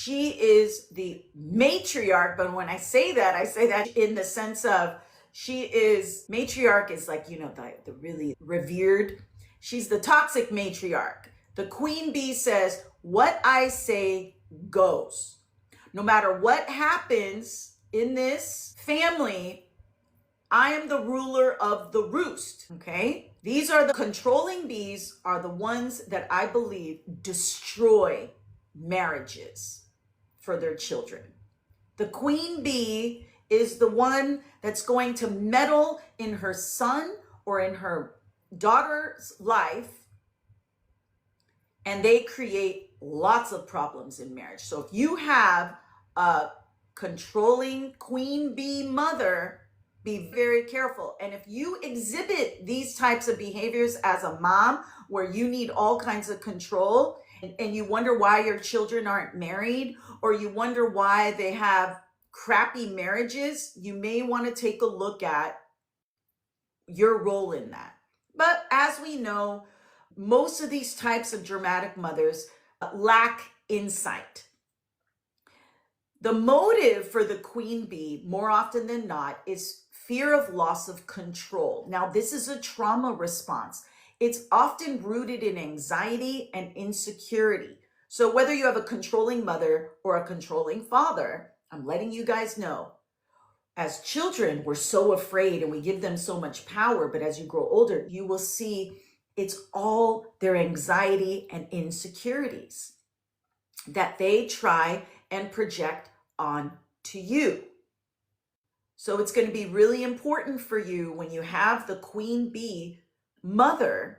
She is the matriarch, but when I say that in the sense of she is, matriarch is like, the really revered. She's the toxic matriarch. The queen bee says, what I say goes. No matter what happens in this family, I am the ruler of the roost, okay? These are the controlling bees, are the ones that I believe destroy marriages for their children. The queen bee is the one that's going to meddle in her son or in her daughter's life, and they create lots of problems in marriage. So if you have a controlling queen bee mother, be very careful. And if you exhibit these types of behaviors as a mom, where you need all kinds of control, and you wonder why your children aren't married, or you wonder why they have crappy marriages, you may want to take a look at your role in that. But as we know, most of these types of dramatic mothers lack insight. The motive for the queen bee, more often than not, is fear of loss of control. Now, this is a trauma response. It's often rooted in anxiety and insecurity. So whether you have a controlling mother or a controlling father, I'm letting you guys know, as children, we're so afraid and we give them so much power, but as you grow older, you will see it's all their anxiety and insecurities that they try and project on to you. So it's going to be really important for you when you have the queen bee mother.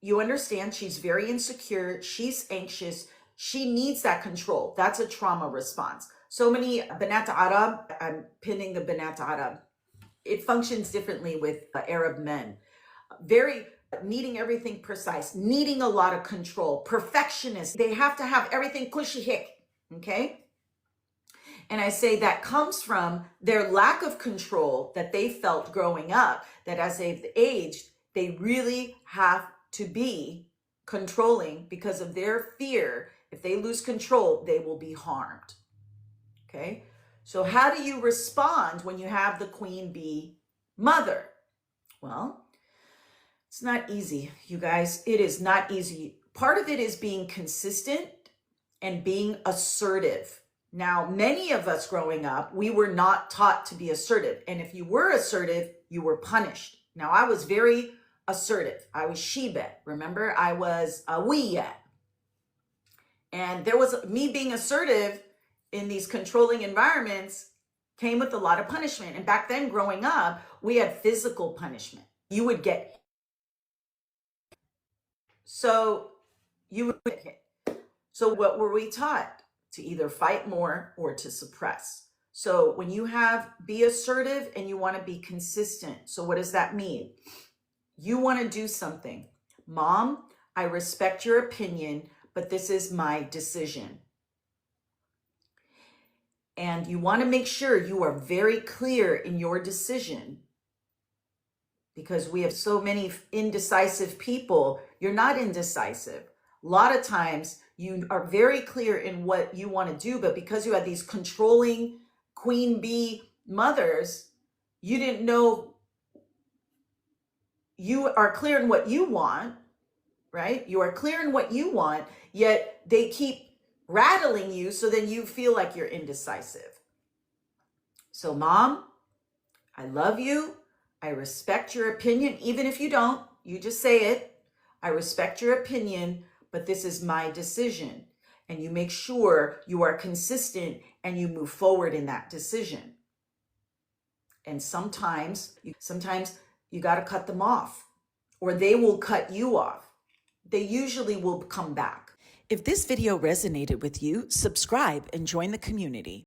You understand she's very insecure, she's anxious, she needs that control. That's a trauma response. So many Banat Arab, I'm pinning the Banat Arab. It functions differently with Arab men. Very needing everything precise, needing a lot of control, perfectionist. They have to have everything kushi hik, okay? And I say that comes from their lack of control that they felt growing up, that as they've aged, they really have to be controlling because of their fear. If they lose control, they will be harmed. Okay? So how do you respond when you have the queen bee mother? Well, it's not easy, you guys. It is not easy. Part of it is being consistent and being assertive. Now, many of us growing up, we were not taught to be assertive. And if you were assertive, you were punished. Now, I was very assertive. I was shebet. Remember, I was a wiyet. And there was me being assertive in these controlling environments came with a lot of punishment. And back then, growing up, we had physical punishment. You would get hit. So you would get hit. So what were we taught? To either fight more or to suppress. So when you be assertive and you want to be consistent. So what does that mean? You want to do something. Mom, I respect your opinion, but this is my decision. And you want to make sure you are very clear in your decision, because we have so many indecisive people. You're not indecisive. A lot of times you are very clear in what you want to do, but because you had these controlling queen bee mothers, you didn't know. You are clear in what you want, right? You are clear in what you want, yet they keep rattling you, so then you feel like you're indecisive. So Mom, I love you. I respect your opinion. Even if you don't, you just say it. I respect your opinion, but this is my decision. And you make sure you are consistent and you move forward in that decision. And sometimes you got to cut them off, or they will cut you off. They usually will come back. If this video resonated with you, subscribe and join the community.